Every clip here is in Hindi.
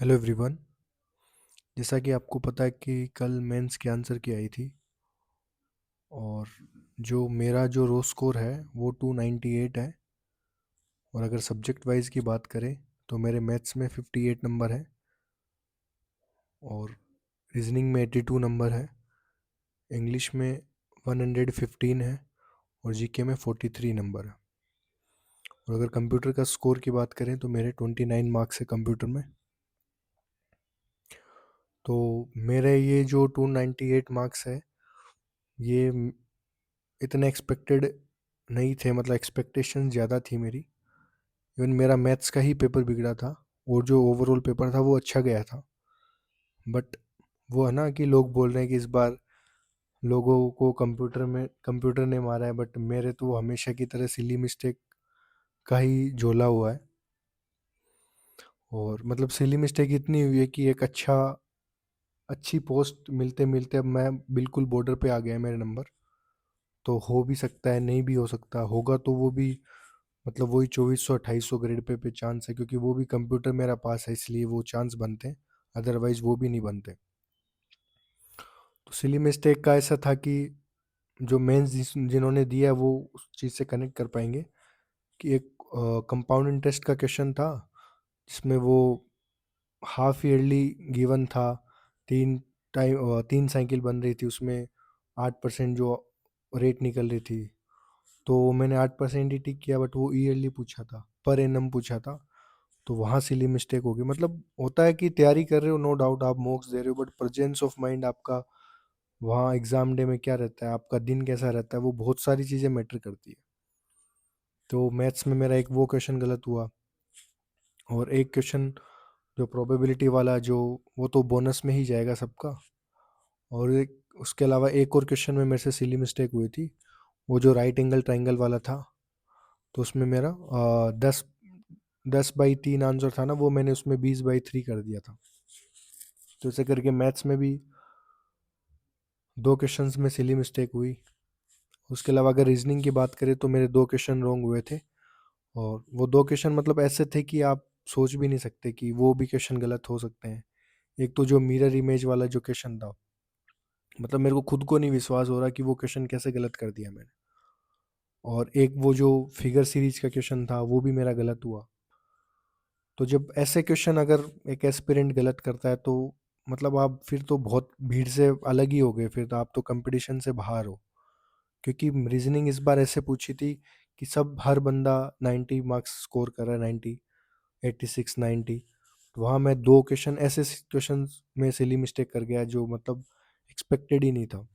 Hello everyone. जैसा कि आपको पता है कि कल मेंस के आंसर की आई थी और जो मेरा जो रो स्कोर है वो 298 है। और अगर सब्जेक्ट वाइज की बात करें तो मेरे मैथ्स में 58 नंबर है और रीजनिंग में 82 नंबर है। इंग्लिश में 115 है और जीके में 43 नंबर है। और अगर कंप्यूटर का स्कोर की बात करें तो मेरे 29 मार्क्स है कंप्यूटर में। तो मेरे ये जो 298 मार्क्स है ये इतने एक्सपेक्टेड नहीं थे, मतलब एक्सपेक्टेशन ज़्यादा थी मेरी। इवन मेरा मैथ्स का ही पेपर बिगड़ा था और जो ओवरऑल पेपर था वो अच्छा गया था। बट वो है ना कि लोग बोल रहे हैं कि इस बार लोगों को कंप्यूटर ने मारा है, बट मेरे तो वो हमेशा की तरह सिली मिस्टेक का ही झोला हुआ है। और मतलब सिली मिस्टेक इतनी हुई है कि एक अच्छी पोस्ट मिलते मिलते अब मैं बिल्कुल बॉर्डर पे आ गया है मेरे नंबर। तो हो भी सकता है, नहीं भी हो सकता, होगा तो वो भी मतलब वही 2400 2800 ग्रेड पे चांस है, क्योंकि वो भी कंप्यूटर मेरा पास है इसलिए वो चांस बनते हैं, अदरवाइज वो भी नहीं बनते। तो सिली मिस्टेक का ऐसा था कि जो मेंस जिन्होंने दिया वो उस चीज़ से कनेक्ट कर पाएंगे कि एक कंपाउंड इंटरेस्ट का क्वेश्चन था जिसमें वो हाफ ईयरली गिवन था। 3 साइकिल बन रही थी, उसमें 8% जो रेट निकल रही थी। तो मैंने 8% ही टिक किया, बट वो ईयरली पूछा था, पर एनम पूछा था। तो वहाँ सिली मिस्टेक होगी। मतलब होता है कि तैयारी कर रहे हो, नो डाउट आप मॉक्स दे रहे हो, बट प्रेजेंस ऑफ माइंड आपका वहाँ एग्जाम डे में क्या रहता है, आपका दिन कैसा रहता है, वो बहुत सारी चीज़ें मैटर करती है। तो मैथ्स में मेरा एक वो क्वेश्चन गलत हुआ और एक क्वेश्चन जो प्रोबेबिलिटी वाला जो वो तो बोनस में ही जाएगा सबका। और एक उसके अलावा एक और क्वेश्चन में मेरे से सिली मिस्टेक हुई थी, वो जो राइट एंगल ट्राइंगल वाला था। तो उसमें मेरा 10/3 आंसर था ना, वो मैंने उसमें 20/3 कर दिया था। तो ऐसे करके मैथ्स में भी दो क्वेश्चंस में सिली मिस्टेक हुई। उसके अलावा अगर रीजनिंग की बात करें तो मेरे दो क्वेश्चन रॉन्ग हुए थे। और वो दो क्वेश्चन मतलब ऐसे थे कि आप सोच भी नहीं सकते कि वो भी क्वेश्चन गलत हो सकते हैं। एक तो जो मिरर इमेज वाला जो क्वेश्चन था, मतलब मेरे को खुद को नहीं विश्वास हो रहा कि वो क्वेश्चन कैसे गलत कर दिया मैंने। और एक वो जो फिगर सीरीज का क्वेश्चन था वो भी मेरा गलत हुआ। तो जब ऐसे क्वेश्चन अगर एक एस्पिरेंट गलत करता है तो मतलब आप फिर तो बहुत भीड़ से अलग ही हो गए, फिर तो आप तो कंपटीशन से बाहर हो। क्योंकि रीजनिंग इस बार ऐसे पूछी थी कि सब हर बंदा 90 मार्क्स स्कोर कर रहा है, 90 86 90। तो वहाँ मैं दो क्वेश्चन ऐसे क्वेश्चन में सिली मिस्टेक कर गया जो मतलब एक्सपेक्टेड ही नहीं था।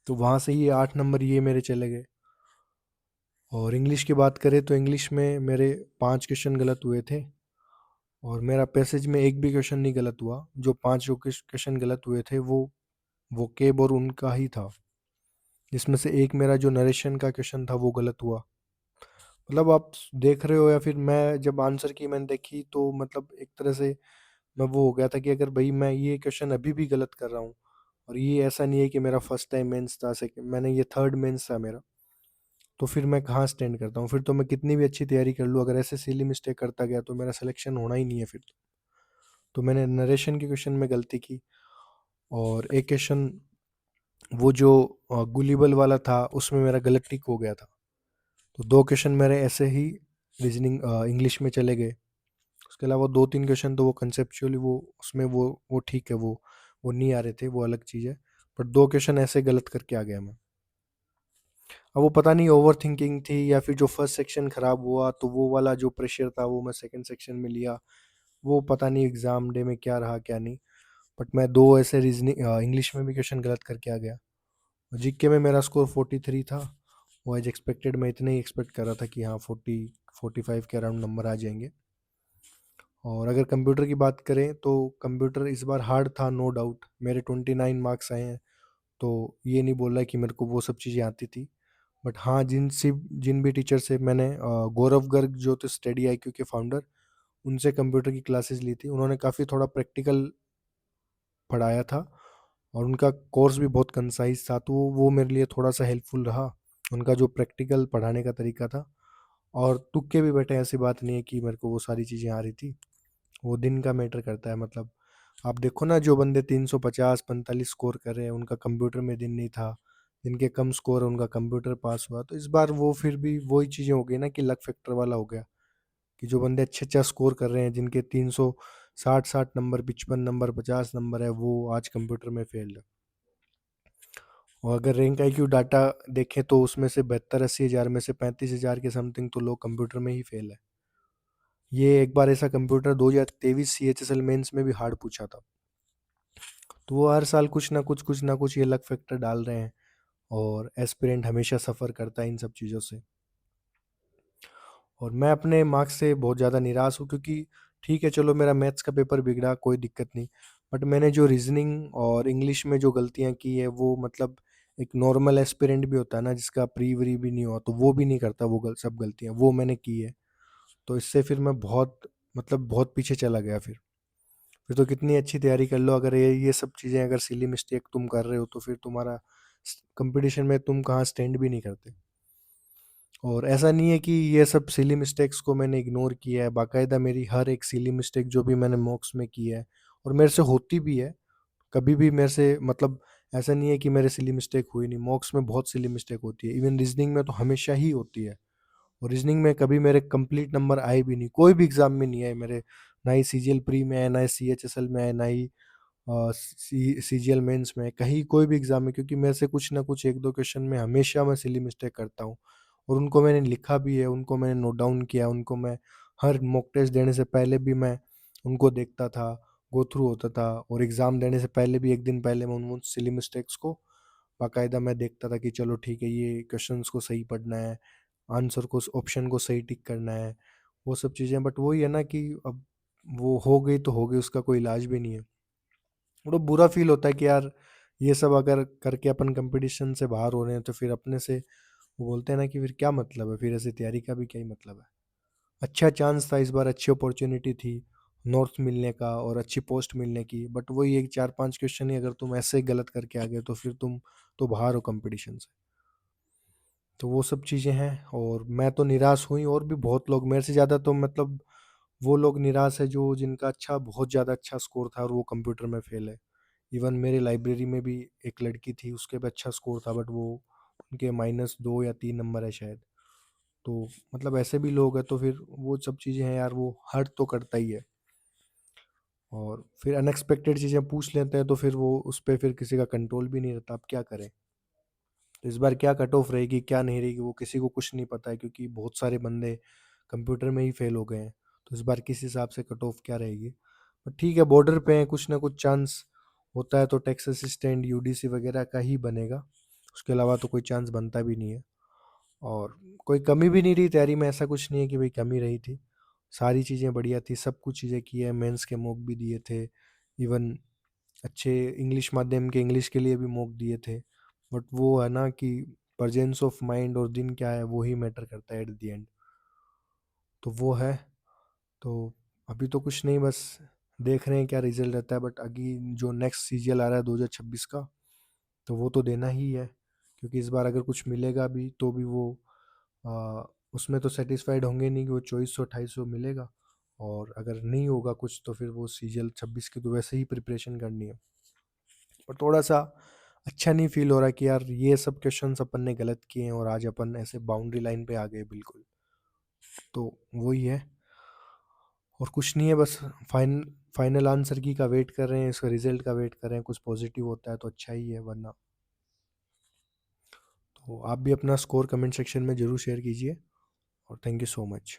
तो वहाँ से ये 8 नंबर ये मेरे चले गए। और इंग्लिश की बात करें तो इंग्लिश में मेरे 5 क्वेश्चन गलत हुए थे और मेरा पैसेज में एक भी क्वेश्चन नहीं गलत हुआ। जो 5 क्वेश्चन गलत हुए थे वो केब और उनका ही था, जिसमें से एक मेरा जो नरेशन का क्वेश्चन था वो गलत हुआ। मतलब आप देख रहे हो या फिर मैं जब आंसर की मैंने देखी तो मतलब एक तरह से मैं वो हो गया था कि अगर भाई मैं ये क्वेश्चन अभी भी गलत कर रहा हूँ, और ये ऐसा नहीं है कि मेरा फर्स्ट टाइम मेंस था, सेकंड मैंने ये थर्ड मेंस था मेरा, तो फिर मैं कहाँ स्टैंड करता हूँ। फिर तो मैं कितनी भी अच्छी तैयारी कर लूँ, अगर ऐसे सिली मिस्टेक करता गया तो मेरा सिलेक्शन होना ही नहीं है फिर तो मैंने नरेशन के क्वेश्चन में गलती की। और एक क्वेश्चन वो जो गुलिबल वाला था उसमें मेरा गलत टिक हो गया था। तो दो क्वेश्चन मेरे ऐसे ही रीजनिंग इंग्लिश में चले गए। उसके अलावा दो तीन क्वेश्चन तो वो कंसेप्चुअली वो उसमें वो ठीक है, वो नहीं आ रहे थे, वो अलग चीज़ है। पर दो क्वेश्चन ऐसे गलत करके आ गया मैं। अब वो पता नहीं ओवर थिंकिंग थी या फिर जो फर्स्ट सेक्शन खराब हुआ तो वो वाला जो प्रेशर था वो मैं सेकंड सेक्शन में लिया। वो पता नहीं एग्जाम डे में क्या रहा क्या नहीं। बट मैं दो ऐसे रीजनिंग इंग्लिश में भी क्वेश्चन गलत करके आ गया। जीके में मेरा स्कोर 43 था। वो एज एक्सपेक्टेड मैं इतने ही एक्सपेक्ट कर रहा था कि हाँ 45 के अराउंड नंबर आ जाएंगे। और अगर कंप्यूटर की बात करें तो कंप्यूटर इस बार हार्ड था, नो डाउट मेरे 29 मार्क्स आए हैं। तो ये नहीं बोल रहा कि मेरे को वो सब चीज़ें आती थी। बट हाँ जिन भी टीचर से मैंने गौरव गर्ग जो थे स्टडी IQ के फाउंडर, उनसे कंप्यूटर की क्लासेस ली थी। उन्होंने काफ़ी थोड़ा प्रैक्टिकल पढ़ाया था और उनका कोर्स भी बहुत कंसाइज था, तो वो मेरे लिए थोड़ा सा हेल्पफुल रहा, उनका जो प्रैक्टिकल पढ़ाने का तरीका था। और तुक्के भी बैठे, ऐसी बात नहीं है कि मेरे को वो सारी चीज़ें आ रही थी। वो दिन का मैटर करता है। मतलब आप देखो ना, जो बंदे 350-45 स्कोर कर रहे हैं उनका कंप्यूटर में दिन नहीं था, जिनके कम स्कोर है उनका कंप्यूटर पास हुआ। तो इस बार वो फिर भी वही चीज़ें हो गई ना कि लक फैक्टर वाला हो गया, कि जो बंदे अच्छे अच्छा स्कोर कर रहे हैं, जिनके 360 नंबर, 55 नंबर, 50 नंबर है, वो आज कंप्यूटर में फेल है। और अगर रैंक आईक्यू डाटा देखें तो उसमें से 72-80 हज़ार में से 35 हज़ार के समथिंग तो लोग कंप्यूटर में ही फेल है। ये एक बार ऐसा कंप्यूटर 2023 CHSL मेंस में भी हार्ड पूछा था। तो वो हर साल कुछ ना कुछ ये लक फैक्टर डाल रहे हैं, और एस्पिरेंट हमेशा सफ़र करता है इन सब चीज़ों से। और मैं अपने मार्क्स से बहुत ज़्यादा निराश हूँ, क्योंकि ठीक है चलो मेरा मैथ्स का पेपर बिगड़ा, कोई दिक्कत नहीं, बट मैंने जो रीजनिंग और इंग्लिश में जो गलतियाँ की है वो मतलब एक नॉर्मल एस्पिरेंट भी होता है ना, जिसका प्री वरी भी नहीं हुआ, तो वो भी नहीं करता वो सब गलतियाँ वो मैंने की है। तो इससे फिर मैं बहुत मतलब बहुत पीछे चला गया। फिर तो कितनी अच्छी तैयारी कर लो, अगर ये सब चीज़ें अगर सिली मिस्टेक तुम कर रहे हो तो फिर तुम्हारा कंपटीशन में तुम कहाँ स्टैंड भी नहीं करते। और ऐसा नहीं है कि ये सब सिली मिस्टेक्स को मैंने इग्नोर किया है, बाकायदा मेरी हर एक सिली मिस्टेक जो भी मैंने मॉक्स में की है और मेरे से होती भी है, कभी भी मेरे से मतलब ऐसा नहीं है कि मेरे सिली मिस्टेक हुई नहीं, मॉक्स में बहुत सिली मिस्टेक होती है, इवन रीजनिंग में तो हमेशा ही होती है। और रीजनिंग में कभी मेरे कंप्लीट नंबर आए भी नहीं, कोई भी एग्जाम में नहीं आए मेरे, ना ही CGL प्री में आए, ना ही CHSL में आए, ना ही CGL मेंस में, कहीं कोई भी एग्जाम में, क्योंकि मेरे से कुछ ना कुछ एक दो क्वेश्चन में हमेशा मैं सिली मिस्टेक करता हूँ। और उनको मैंने लिखा भी है, उनको मैंने नोट डाउन किया, उनको मैं हर मॉक टेस्ट देने से पहले भी मैं उनको देखता था, गो थ्रू होता था, और एग्ज़ाम देने से पहले भी एक दिन पहले मैं उन सिली मिस्टेक्स को बाकायदा मैं देखता था कि चलो ठीक है ये क्वेश्चंस को सही पढ़ना है, आंसर को ऑप्शन को सही टिक करना है, वो सब चीज़ें। बट वही है ना कि अब वो हो गई तो हो गई, उसका कोई इलाज भी नहीं है। थोड़ा बुरा फील होता है कि यार ये सब अगर करके अपन कंपटीशन से बाहर हो रहे हैं तो फिर अपने से वो बोलते हैं ना कि फिर क्या मतलब है, फिर ऐसे तैयारी का भी क्या ही मतलब है। अच्छा चांस था इस बार, अच्छी अपॉर्चुनिटी थी नॉर्थ मिलने का और अच्छी पोस्ट मिलने की, बट वही एक 4-5 क्वेश्चन ही अगर तुम ऐसे गलत करके आ गए तो फिर तुम तो बाहर हो कंपटीशन से। तो वो सब चीज़ें हैं, और मैं तो निराश हुई, और भी बहुत लोग मेरे से ज़्यादा तो मतलब वो लोग निराश है जो जिनका अच्छा बहुत ज़्यादा अच्छा स्कोर था और वो कंप्यूटर में फेल है। इवन मेरे लाइब्रेरी में भी एक लड़की थी, उसके भी अच्छा स्कोर था, बट वो उनके -2 या 3 नंबर है शायद। तो मतलब ऐसे भी लोग हैं, तो फिर वो सब चीज़ें हैं यार, वो हर्ट तो करता ही है। और फिर अनएक्सपेक्टेड चीज़ें पूछ लेते हैं तो फिर वो उस पे फिर किसी का कंट्रोल भी नहीं रहता, अब क्या करें। तो इस बार क्या कट ऑफ रहेगी क्या नहीं रहेगी वो किसी को कुछ नहीं पता है, क्योंकि बहुत सारे बंदे कंप्यूटर में ही फेल हो गए हैं। तो इस बार किस हिसाब से कट ऑफ क्या रहेगी, बट ठीक है बॉर्डर पे है, कुछ ना कुछ चांस होता है तो टैक्स असिस्टेंट UDC वगैरह का ही बनेगा, उसके अलावा तो कोई चांस बनता भी नहीं है। और कोई कमी भी नहीं रही तैयारी में, ऐसा कुछ नहीं है कि भाई कमी रही थी, सारी चीज़ें बढ़िया थी, सब कुछ चीज़ें की है, मेंस के मॉक भी दिए थे, इवन अच्छे इंग्लिश माध्यम के इंग्लिश के लिए भी मॉक दिए थे। बट वो है ना कि प्रेजेंस ऑफ माइंड और दिन क्या है वो ही मैटर करता है एट द एंड। तो वो है। तो अभी तो कुछ नहीं, बस देख रहे हैं क्या रिजल्ट रहता है, बट अभी जो नेक्स्ट CGL आ रहा है 2026 का, तो वो तो देना ही है, क्योंकि इस बार अगर कुछ मिलेगा भी तो भी वो आ, उसमें तो सेटिस्फाइड होंगे नहीं कि वो 2400-2800 मिलेगा, और अगर नहीं होगा कुछ तो फिर वो CGL 26 की तो वैसे ही प्रिपरेशन करनी है। पर थोड़ा सा अच्छा नहीं फील हो रहा कि यार ये सब क्वेश्चंस अपन ने गलत किए हैं और आज अपन ऐसे बाउंड्री लाइन पे आ गए बिल्कुल। तो वही है, और कुछ नहीं है, बस फाइनल आंसर की का वेट कर रहे हैं, इसका रिजल्ट का वेट कर रहे हैं, कुछ पॉजिटिव होता है तो अच्छा ही है, वरना। तो आप भी अपना स्कोर कमेंट सेक्शन में ज़रूर शेयर कीजिए, और थैंक यू सो मच।